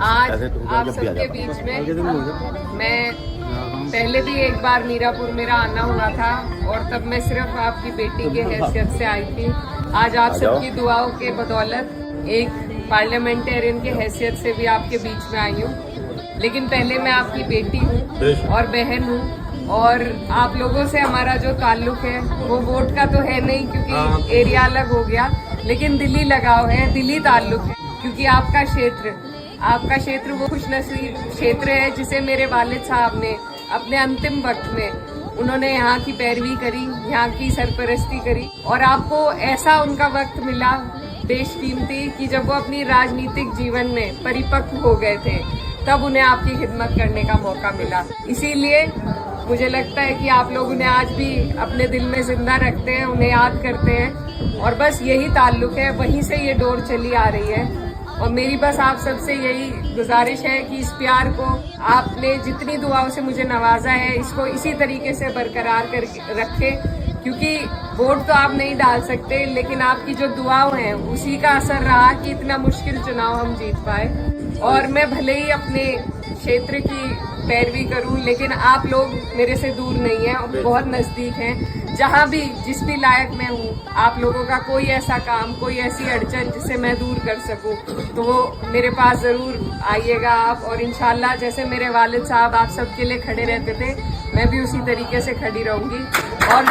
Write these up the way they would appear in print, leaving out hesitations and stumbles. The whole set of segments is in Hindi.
आज आप सबके बीच में मैं पहले भी एक बार मीरापुर मेरा आना हुआ था और तब मैं सिर्फ आपकी बेटी के हैसियत से आई थी। आज आप सबकी दुआओं के बदौलत एक पार्लियामेंटेरियन के हैसियत से भी आपके बीच में आई हूँ। लेकिन पहले मैं आपकी बेटी हूँ और बहन हूँ और आप लोगों से हमारा जो ताल्लुक है वो वोट का तो है नहीं क्योंकि एरिया अलग हो गया, लेकिन दिली लगाव है, दिली ताल्लुक है क्योंकि आपका क्षेत्र वो खुशनसीब क्षेत्र है जिसे मेरे वालिद साहब ने अपने अंतिम वक्त में उन्होंने यहाँ की पैरवी करी, यहाँ की सरपरस्ती करी और आपको ऐसा उनका वक्त मिला बेशकीमती कि जब वो अपनी राजनीतिक जीवन में परिपक्व हो गए थे तब उन्हें आपकी खिदमत करने का मौका मिला। इसीलिए मुझे लगता है कि आप लोग उन्हें आज भी अपने दिल में जिंदा रखते हैं, उन्हें याद करते हैं और बस यही ताल्लुक है, वहीं से ये डोर चली आ रही है। और मेरी बस आप सबसे यही गुजारिश है कि इस प्यार को आपने जितनी दुआओं से मुझे नवाजा है इसको इसी तरीके से बरकरार कर रखे, क्योंकि वोट तो आप नहीं डाल सकते लेकिन आपकी जो दुआएं हैं उसी का असर रहा कि इतना मुश्किल चुनाव हम जीत पाए। और मैं भले ही अपने क्षेत्र की पैरवी करूं लेकिन आप लोग मेरे से दूर नहीं हैं और बहुत नजदीक हैं। जहां भी जिस भी लायक मैं हूं, आप लोगों का कोई ऐसा काम, कोई ऐसी अड़चन जिसे मैं दूर कर सकूं तो वो मेरे पास जरूर आइएगा आप। और इंशाल्लाह जैसे मेरे वालिद साहब आप सबके लिए खड़े रहते थे मैं भी उसी तरीके से खड़ी रहूंगी। और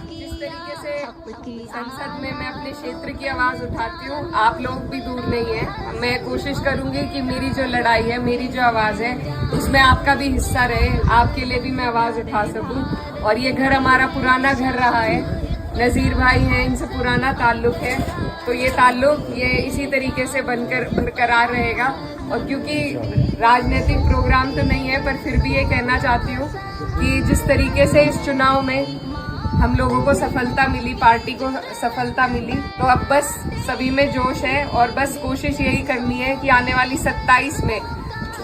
जिस तरीके से संसद में मैं अपने क्षेत्र की आवाज उठाती हूँ आप लोग भी दूर नहीं है। मैं कोशिश करूंगी कि मेरी जो लड़ाई है, मेरी जो आवाज है उसमें आपका भी हिस्सा रहे, आपके लिए भी मैं आवाज उठा सकूं। और ये घर हमारा पुराना घर रहा है, नजीर भाई हैं, इनसे पुराना ताल्लुक है, तो ये ताल्लुक ये इसी तरीके से बनकर बरकरार रहेगा। और क्योंकि राजनीतिक प्रोग्राम तो नहीं है पर फिर भी ये कहना चाहती हूँ कि जिस तरीके से इस चुनाव में हम लोगों को सफलता मिली, पार्टी को सफलता मिली, तो अब बस सभी में जोश है और बस कोशिश यही करनी है कि आने वाली 27 में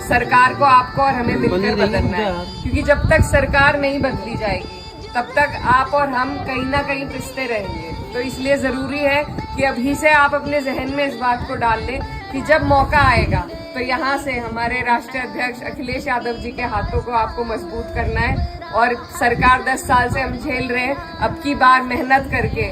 सरकार को आपको और हमें मिलकर बदलना है। क्योंकि जब तक सरकार नहीं बदली जाएगी तब तक आप और हम कहीं ना कहीं पिसते रहेंगे। तो इसलिए जरूरी है कि अभी से आप अपने जहन में इस बात को डाल लें कि जब मौका आएगा तो यहाँ से हमारे राष्ट्रीय अध्यक्ष अखिलेश यादव जी के हाथों को आपको मजबूत करना है। और सरकार 10 साल से हम झेल रहे हैं, अब की बार मेहनत करके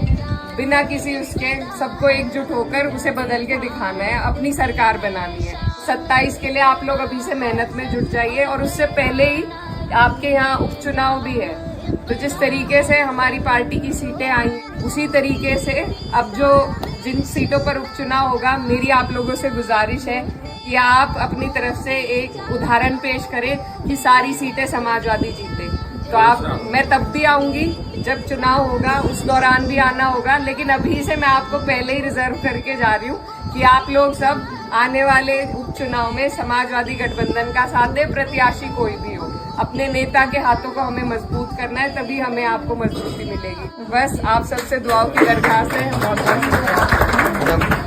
बिना किसी उसके सबको एकजुट होकर उसे बदल के दिखाना है, अपनी सरकार बनानी है। 27 के लिए आप लोग अभी से मेहनत में जुट जाइए। और उससे पहले ही आपके यहाँ उपचुनाव भी है, तो जिस तरीके से हमारी पार्टी की सीटें आई उसी तरीके से अब जो जिन सीटों पर उपचुनाव होगा, मेरी आप लोगों से गुजारिश है कि आप अपनी तरफ से एक उदाहरण पेश करें कि सारी सीटें समाजवादी जीते। तो मैं तब भी आऊंगी जब चुनाव होगा, उस दौरान भी आना होगा, लेकिन अभी से मैं आपको पहले ही रिजर्व करके जा रही हूँ कि आप लोग सब आने वाले उपचुनाव में समाजवादी गठबंधन का साथ दे, प्रत्याशी कोई भी हो, अपने नेता के हाथों को हमें मजबूत करना है, तभी हमें आपको मजबूती मिलेगी। बस आप सबसे दुआओं की दरख्वास्त है। बहुत बहुत शुक्रिया।